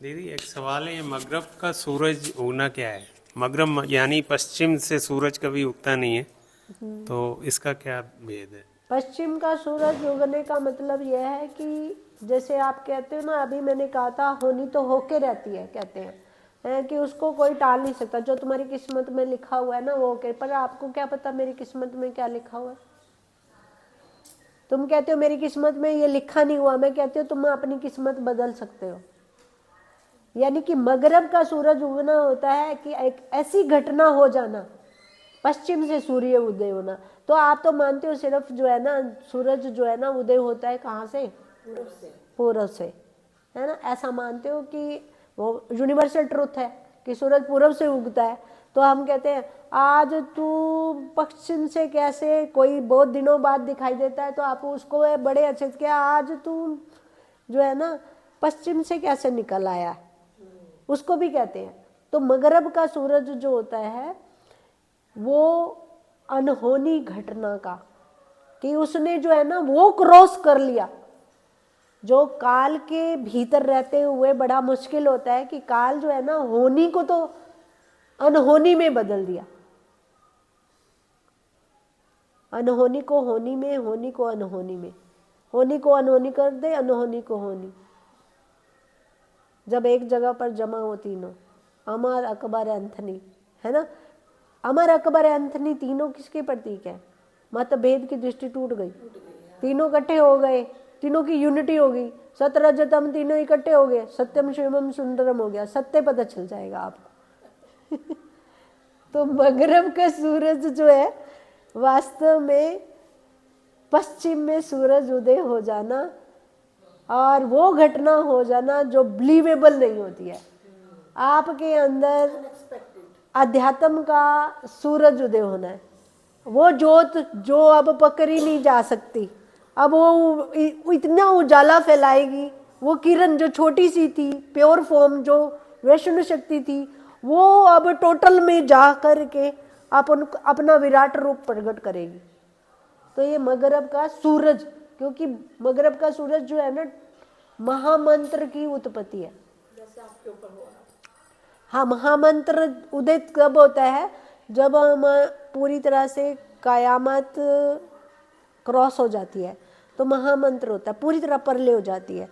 दीदी एक सवाल है, ये मगरब का सूरज उगना क्या है? मगरब यानी पश्चिम से सूरज कभी उगता नहीं है, तो इसका क्या भेद है? पश्चिम का सूरज उगने का मतलब यह है कि जैसे आप कहते हो ना, अभी मैंने कहा था होनी तो होके रहती है, कहते हैं कि उसको कोई टाल नहीं सकता। जो तुम्हारी किस्मत में लिखा हुआ है ना वो होके, पर आपको क्या पता मेरी किस्मत में क्या लिखा हुआ है? तुम कहते हो मेरी किस्मत में ये लिखा नहीं हुआ, मैं कहती हूँ तुम अपनी किस्मत बदल सकते हो। यानी कि मगरब का सूरज उगना होता है कि एक ऐसी घटना हो जाना, पश्चिम से सूर्य उदय होना। तो आप तो मानते हो सिर्फ जो है ना सूरज जो है ना उदय होता है कहाँ से? पूर्व से, है ना? ऐसा मानते हो कि वो यूनिवर्सल ट्रुथ है कि सूरज पूर्व से उगता है। तो हम कहते हैं आज तू पश्चिम से कैसे, कोई बहुत दिनों बाद दिखाई देता है तो आप उसको बड़े अच्छे से, क्या आज तू जो है ना पश्चिम से कैसे निकल आया, उसको भी कहते हैं। तो मगरब का सूरज जो होता है वो अनहोनी घटना का, कि उसने जो है ना वो क्रॉस कर लिया। जो काल के भीतर रहते हुए बड़ा मुश्किल होता है कि काल जो है ना होनी को तो अनहोनी में बदल दिया, अनहोनी को होनी में, होनी को अनहोनी में, होनी को अनहोनी कर दे, अनहोनी को होनी। जब एक जगह पर जमा हो तीनों, अमर अकबर एंथनी, है ना? अमर अकबर एंथनी तीनों किसके प्रतीक है? मतभेद की दृष्टि टूट गई, तीनों इकट्ठे हो गए, तीनों की यूनिटी हो गई। सतरजतम तीनों इकट्ठे हो गए, सत्यम शिवम सुंदरम हो गया, सत्य पता चल जाएगा आपको। तो मगरब का सूरज जो है वास्तव में पश्चिम में सूरज उदय हो जाना, और वो घटना हो जाना जो बिलीवेबल नहीं होती है। आपके अंदर अध्यात्म का सूरज उदय होना है, वो जोत जो अब पकड़ी नहीं जा सकती, अब वो इतना उजाला फैलाएगी। वो किरण जो छोटी सी थी, प्योर फॉर्म जो वैष्णव शक्ति थी, वो अब टोटल में जा करके अपना विराट रूप प्रकट करेगी। तो ये मगरब का सूरज, क्योंकि मगरब का सूरज जो है ना महामंत्र की उत्पत्ति है। जैसे आपके ऊपर हुआ। हाँ, महामंत्र उदय कब होता है? जब हम पूरी तरह से कयामत क्रॉस हो जाती है तो महामंत्र होता है, पूरी तरह परले हो जाती है।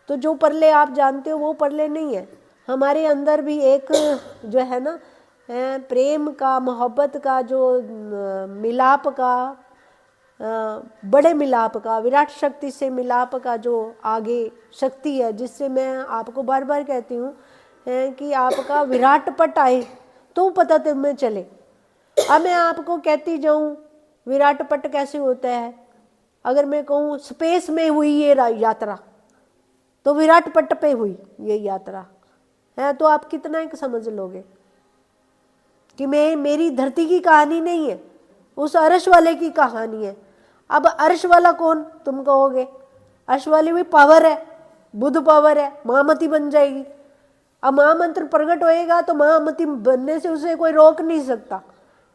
तो जो परले आप जानते हो वो परले नहीं है। हमारे अंदर भी एक जो है ना प्रेम का, मोहब्बत का, जो मिलाप का, बड़े मिलाप का, विराट शक्ति से मिलाप का जो आगे शक्ति है, जिससे मैं आपको बार बार कहती हूँ कि आपका विराट पट आए तो पता तुम्हें चले। अब मैं आपको कहती जाऊँ विराट पट कैसे होता है, अगर मैं कहूँ स्पेस में हुई ये यात्रा, तो विराट पट पे हुई ये यात्रा है, तो आप कितना एक समझ लोगे कि मेरी धरती की कहानी नहीं है, उस अर्श वाले की कहानी है। अब अर्श वाला कौन तुम कहोगे? अर्श वाली भी पावर है, बुध पावर है, महामती बन जाएगी। अब महामंत्र प्रकट होएगा तो महामती बनने से उसे कोई रोक नहीं सकता,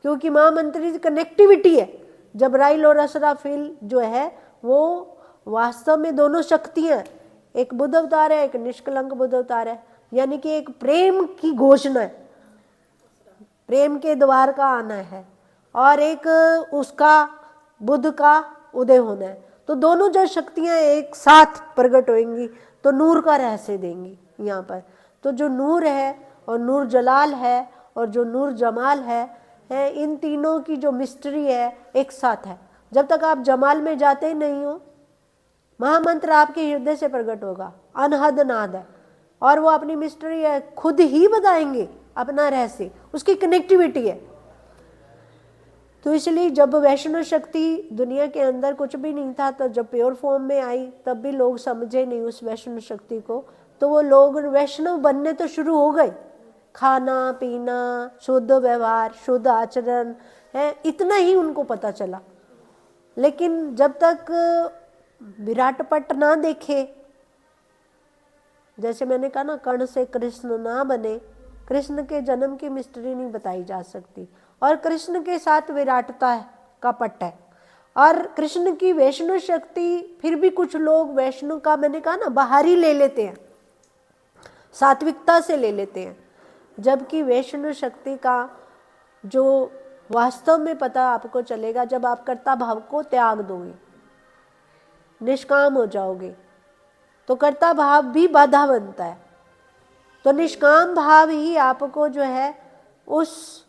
क्योंकि महामंत्री कनेक्टिविटी है। जबराइल और असराफिल जो है वो वास्तव में दोनों शक्तियां हैं, एक बुध अवतार है, एक निष्कलंक बुध अवतार है। यानी कि एक प्रेम की घोषणा है, प्रेम के द्वार का आना है, और एक उसका बुध का उदय होना है। तो दोनों जो शक्तियां एक साथ प्रकट होंगी तो नूर का रहस्य देंगी यहाँ पर। तो जो नूर है और नूर जलाल है और जो नूर जमाल है, इन तीनों की जो मिस्ट्री है एक साथ है। जब तक आप जमाल में जाते ही नहीं हो, महामंत्र आपके हृदय से प्रकट होगा, अनहद नाद है, और वो अपनी मिस्ट्री है खुद ही बताएंगे अपना रहस्य, उसकी कनेक्टिविटी है। तो इसलिए जब वैष्णव शक्ति दुनिया के अंदर कुछ भी नहीं था, तो जब प्योर फॉर्म में आई तब भी लोग समझे नहीं उस वैष्णव शक्ति को, तो वो लोग वैष्णव बनने तो शुरू हो गए, खाना पीना, शुद्ध व्यवहार, शुद्ध आचरण है, इतना ही उनको पता चला। लेकिन जब तक विराट पट ना देखे, जैसे मैंने कहा ना, कर्ण से कृष्ण ना बने, कृष्ण के जन्म की मिस्ट्री नहीं बताई जा सकती। और कृष्ण के साथ विराटता का पट है, और कृष्ण की वैष्णव शक्ति, फिर भी कुछ लोग वैष्णव का, मैंने कहा ना, बाहरी ले लेते हैं, सात्विकता से ले लेते हैं, जबकि वैष्णव शक्ति का जो वास्तव में पता आपको चलेगा जब आप कर्ता भाव को त्याग दोगे, निष्काम हो जाओगे, तो कर्ता भाव भी बाधा बनता है। तो निष्काम भाव ही आपको जो है उस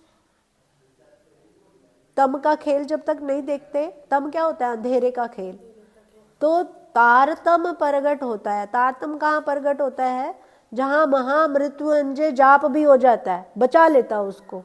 तम का खेल जब तक नहीं देखते, तम क्या होता है? अंधेरे का खेल। तो तारतम प्रगट होता है। तारतम कहाँ प्रगट होता है? जहां महामृत्युंजय जाप भी हो जाता है, बचा लेता है उसको।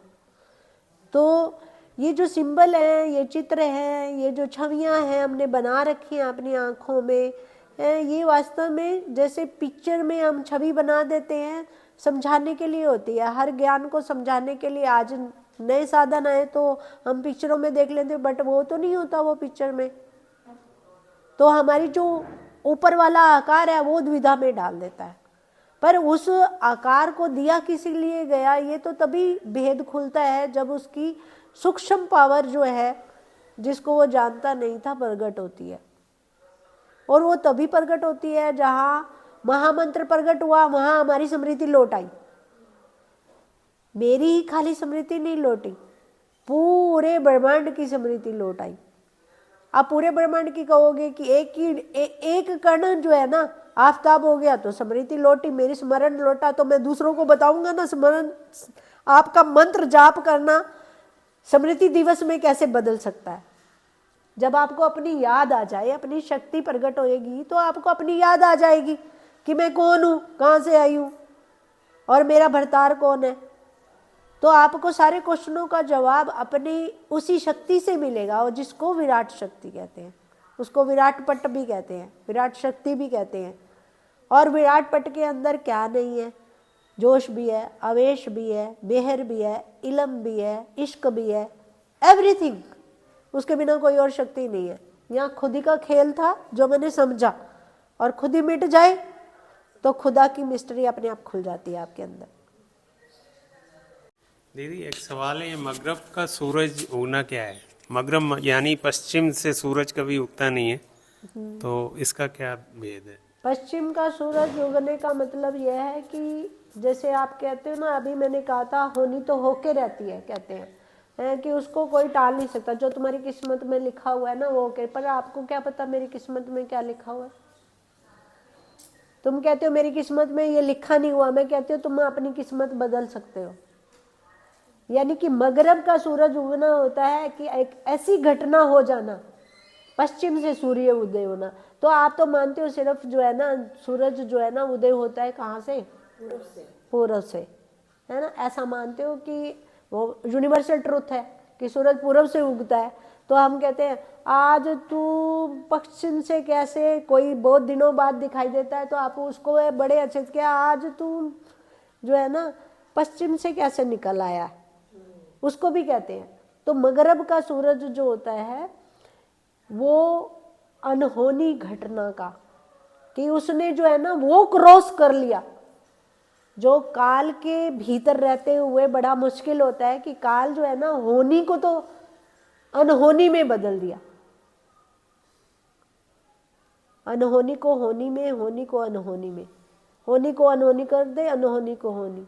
तो ये जो सिंबल है, ये चित्र है, ये जो छवियां हैं हमने बना रखी हैं अपनी आंखों में, ये वास्तव में जैसे पिक्चर में हम छवि बना देते हैं, समझाने के लिए होती है। हर ज्ञान को समझाने के लिए आज नए साधन आए तो हम पिक्चरों में देख लेते हैं, बट वो तो नहीं होता वो पिक्चर में। तो हमारी जो ऊपर वाला आकार है वो द्विधा में डाल देता है। पर उस आकार को दिया किसी लिए गया, ये तो तभी भेद खुलता है जब उसकी सूक्ष्म पावर जो है, जिसको वो जानता नहीं था, प्रकट होती है। और वो तभी प्रकट होती है जहां महामंत्र प्रकट हुआ, वहां हमारी स्मृति लौट आई। मेरी ही खाली स्मृति नहीं लौटी, पूरे ब्रह्मांड की स्मृति लौट आई। आप पूरे ब्रह्मांड की कहोगे कि एक कण जो है ना आफताब हो गया तो स्मृति लौटी, मेरी स्मरण लौटा, तो मैं दूसरों को बताऊंगा ना स्मरण, आपका मंत्र जाप करना स्मृति दिवस में कैसे बदल सकता है। जब आपको अपनी याद आ जाए, अपनी शक्ति प्रकट होएगी, तो आपको अपनी याद आ जाएगी कि मैं कौन हूं, कहां से आई हूं और मेरा भरतार कौन है। तो आपको सारे क्वेश्चनों का जवाब अपनी उसी शक्ति से मिलेगा, और जिसको विराट शक्ति कहते हैं, उसको विराट पट भी कहते हैं, विराट शक्ति भी कहते हैं। और विराट पट के अंदर क्या नहीं है? जोश भी है, आवेश भी है, मेहर भी है, इलम भी है, इश्क भी है, एवरीथिंग। उसके बिना कोई और शक्ति नहीं है। यहाँ खुद ही का खेल था जो मैंने समझा, और खुद ही मिट जाए तो खुदा की मिस्ट्री अपने आप खुल जाती है आपके अंदर। दीदी एक सवाल है, ये मगरब का सूरज उगना क्या है? मगरब यानी पश्चिम से सूरज कभी उगता नहीं है, तो इसका क्या भेद है? पश्चिम का सूरज उगने का मतलब यह है कि जैसे आप कहते हो ना, अभी मैंने कहा था होनी तो होके रहती है, कहते हैं कि उसको कोई टाल नहीं सकता। जो तुम्हारी किस्मत में लिखा हुआ है ना वो होके। पर आपको क्या पता मेरी किस्मत में क्या लिखा हुआ है? तुम कहते हो मेरी किस्मत में ये लिखा नहीं हुआ, मैं कहती हूँ तुम अपनी किस्मत बदल सकते हो। यानी कि मगरब का सूरज उगना होता है कि एक ऐसी घटना हो जाना, पश्चिम से सूर्य उदय होना। तो आप तो मानते हो सिर्फ जो है ना सूरज जो है ना उदय होता है कहाँ से? पूर्व से, है ना? ऐसा मानते हो कि वो यूनिवर्सल ट्रुथ है कि सूरज पूर्व से उगता है। तो हम कहते हैं आज तू पश्चिम से कैसे, कोई बहुत दिनों बाद दिखाई देता है तो आप उसको बड़े अच्छे से क्या आज तू जो है ना पश्चिम से कैसे निकल आया, उसको भी कहते हैं। तो मगरब का सूरज जो होता है वो अनहोनी घटना का, कि उसने जो है ना वो क्रॉस कर लिया। जो काल के भीतर रहते हुए बड़ा मुश्किल होता है कि काल जो है ना होनी को तो अनहोनी में बदल दिया, अनहोनी को होनी में, होनी को अनहोनी में, होनी को अनहोनी कर दे, अनहोनी को होनी।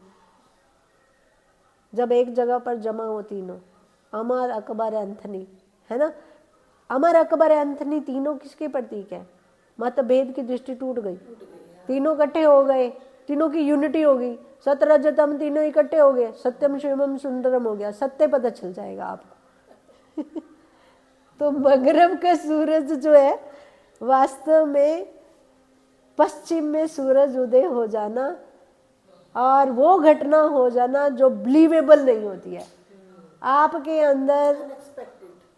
जब एक जगह पर जमा हो तीनों, अमर अकबर एंथनी, है ना? अमर अकबर एंथनी तीनों किसके प्रतीक है? मतभेद की दृष्टि टूट गई, तीनों इकट्ठे हो गए, तीनों की यूनिटी हो गई। सत रजतम तीनों इकट्ठे हो गए, सत्यम शिवम सुंदरम हो गया। सत्य पता चल जाएगा आपको। तो मगरब का सूरज जो है वास्तव में पश्चिम में सूरज उदय हो जाना, और वो घटना हो जाना जो बिलीवेबल नहीं होती है। आपके अंदर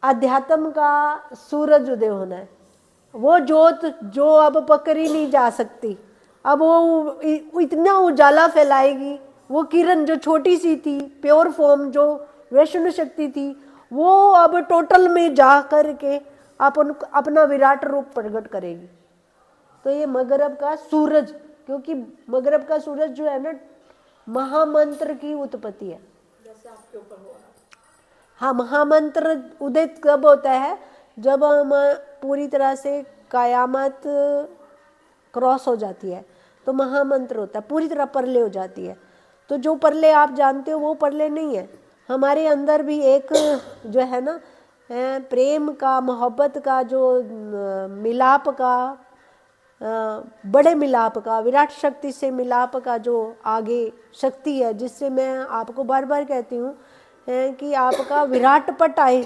अध्यात्म का सूरज उदय होना है, वो जोत जो अब पकड़ी नहीं जा सकती, अब वो इतना उजाला फैलाएगी। वो किरण जो छोटी सी थी, प्योर फॉर्म जो वैष्णव शक्ति थी, वो अब टोटल में जा करके अपना विराट रूप प्रकट करेगी। तो ये मगरब का सूरज, क्योंकि मगरब का सूरज जो है ना महामंत्र की उत्पत्ति है। हाँ, महामंत्र उदय कब होता है? जब हम पूरी तरह से कयामत क्रॉस हो जाती है। तो महामंत्र होता है, पूरी तरह परले हो जाती है। तो जो परले आप जानते हो वो परले नहीं है। हमारे अंदर भी एक जो है ना प्रेम का, मोहब्बत का, जो मिलाप का, बड़े मिलाप का, विराट शक्ति से मिलाप का जो आगे शक्ति है, जिससे मैं आपको बार बार कहती हूँ कि आपका विराट पट आए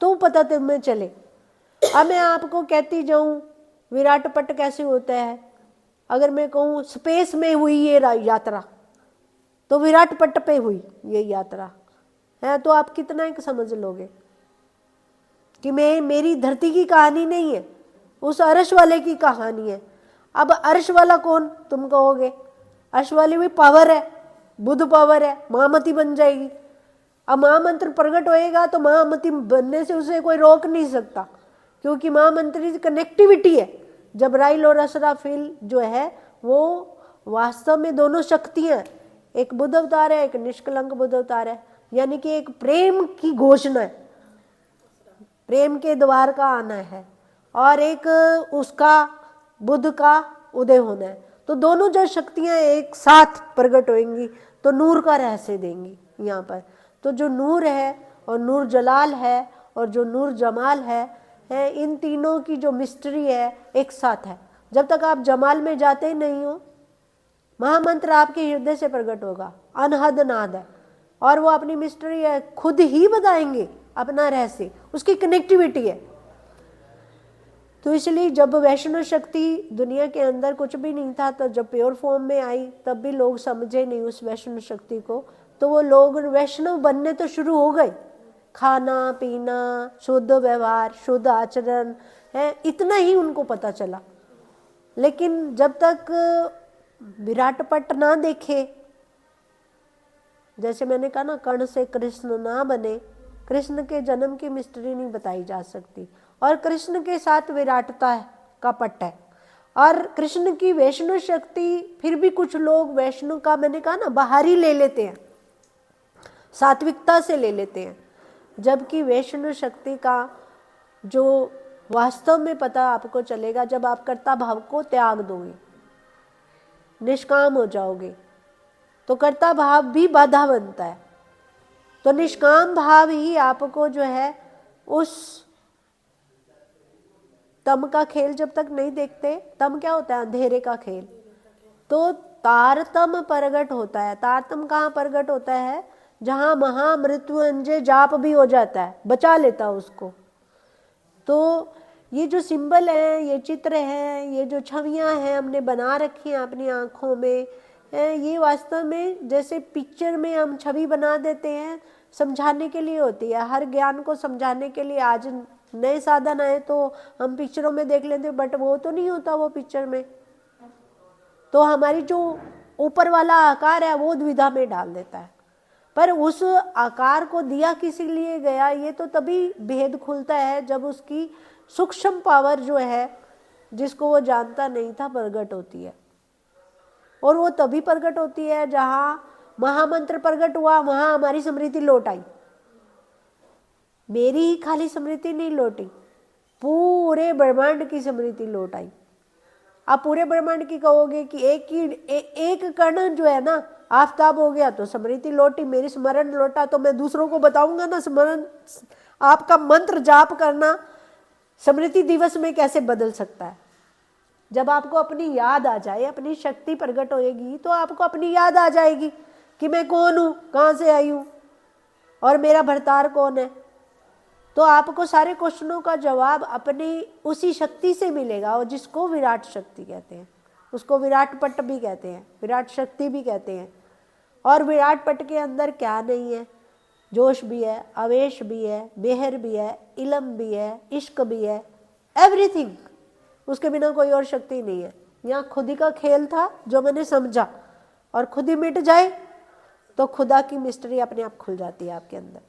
तो पता तुम्हें चले। अब मैं आपको कहती जाऊँ विराट पट कैसे होता है, अगर मैं कहूँ स्पेस में हुई ये यात्रा, तो विराट पट पे हुई ये यात्रा है, तो आप कितना एक समझ लोगे कि मेरी धरती की कहानी नहीं है, उस अर्श वाले की कहानी है। अब अर्श वाला कौन तुम कहोगे, अर्श वाली भी पावर है, बुद्ध पावर है, महामती बन जाएगी। अब महामंत्र प्रकट होएगा तो महामती बनने से उसे कोई रोक नहीं सकता, क्योंकि महामंत्री कनेक्टिविटी है। जबराइल और असराफिल जो है वो वास्तव में दोनों शक्तियां हैं, एक बुद्ध अवतार है, एक निष्कलंक बुद्ध अवतार है, यानी कि एक प्रेम की घोषणा है, प्रेम के द्वार का आना है, और एक उसका बुद्ध का उदय होना है। तो दोनों जो शक्तियां एक साथ प्रकट होंगी तो नूर का रहस्य देंगी यहाँ पर। तो जो नूर है और नूर जलाल है और जो नूर जमाल है, इन तीनों की जो मिस्ट्री है एक साथ है। जब तक आप जमाल में जाते ही नहीं हो, महामंत्र आपके हृदय से प्रकट होगा, अनहद नाद है, और वो अपनी मिस्ट्री है खुद ही बताएंगे अपना रहस्य, उसकी कनेक्टिविटी है। तो इसलिए जब वैष्णव शक्ति दुनिया के अंदर कुछ भी नहीं था, तो जब प्योर फॉर्म में आई तब भी लोग समझे नहीं उस वैष्णव शक्ति को, तो वो लोग वैष्णव बनने तो शुरू हो गए, खाना पीना, शुद्ध व्यवहार, शुद्ध आचरण है, इतना ही उनको पता चला। लेकिन जब तक विराट पट ना देखे, जैसे मैंने कहा ना, कर्ण से कृष्ण ना बने, कृष्ण के जन्म की मिस्ट्री नहीं बताई जा सकती। और कृष्ण के साथ विराटता का पट है, और कृष्ण की वैष्णव शक्ति, फिर भी कुछ लोग वैष्णव का, मैंने कहा ना, बाहरी ले लेते हैं, सात्विकता से ले लेते हैं, जबकि वैष्णव शक्ति का जो वास्तव में पता आपको चलेगा जब आप कर्ता भाव को त्याग दोगे, निष्काम हो जाओगे, तो कर्ता भाव भी बाधा बनता है। तो निष्काम भाव ही आपको जो है उस तम का खेल जब तक नहीं देखते, तम क्या होता है, अंधेरे का खेल, तो तारतम प्रगट होता है। तारतम कहाँ प्रगट होता है, जहां महामृत्यु अंजय जाप भी हो जाता है, बचा लेता है उसको। तो ये जो सिंबल है, ये चित्र है, ये जो छवियां हैं हमने बना रखी हैं अपनी आंखों में, ये वास्तव में जैसे पिक्चर में हम छवि बना देते हैं, समझाने के लिए होती है, हर ज्ञान को समझाने के लिए। आज नए साधन आए तो हम पिक्चरों में देख लेते, बट वो तो नहीं होता वो पिक्चर में, तो हमारी जो ऊपर वाला आकार है वो द्विधा में डाल देता है। पर उस आकार को दिया किसी लिए गया, ये तो तभी भेद खुलता है जब उसकी सूक्ष्म पावर जो है, जिसको वो जानता नहीं था, प्रकट होती है। और वो तभी प्रकट होती है जहां महामंत्र प्रकट हुआ, वहां हमारी स्मृति लौट आई। मेरी ही खाली स्मृति नहीं लौटी, पूरे ब्रह्मांड की स्मृति लौट आई। आप पूरे ब्रह्मांड की कहोगे कि एक कण जो है ना आफताब हो गया तो स्मृति लौटी, मेरी स्मरण लौटा, तो मैं दूसरों को बताऊंगा ना स्मरण, आपका मंत्र जाप करना स्मृति दिवस में कैसे बदल सकता है। जब आपको अपनी याद आ जाए, अपनी शक्ति प्रकट होएगी, तो आपको अपनी याद आ जाएगी कि मैं कौन हूँ, कहाँ से आई हूँ और मेरा भरतार कौन है। तो आपको सारे क्वेश्चनों का जवाब अपनी उसी शक्ति से मिलेगा, और जिसको विराट शक्ति कहते हैं, उसको विराट पट भी कहते हैं, विराट शक्ति भी कहते हैं। और विराट पट के अंदर क्या नहीं है, जोश भी है, आवेश भी है, मेहर भी है, इलम भी है, इश्क भी है, एवरीथिंग। उसके बिना कोई और शक्ति नहीं है। यहाँ खुद ही का खेल था जो मैंने समझा, और खुद ही मिट जाए तो खुदा की मिस्ट्री अपने आप खुल जाती है आपके अंदर।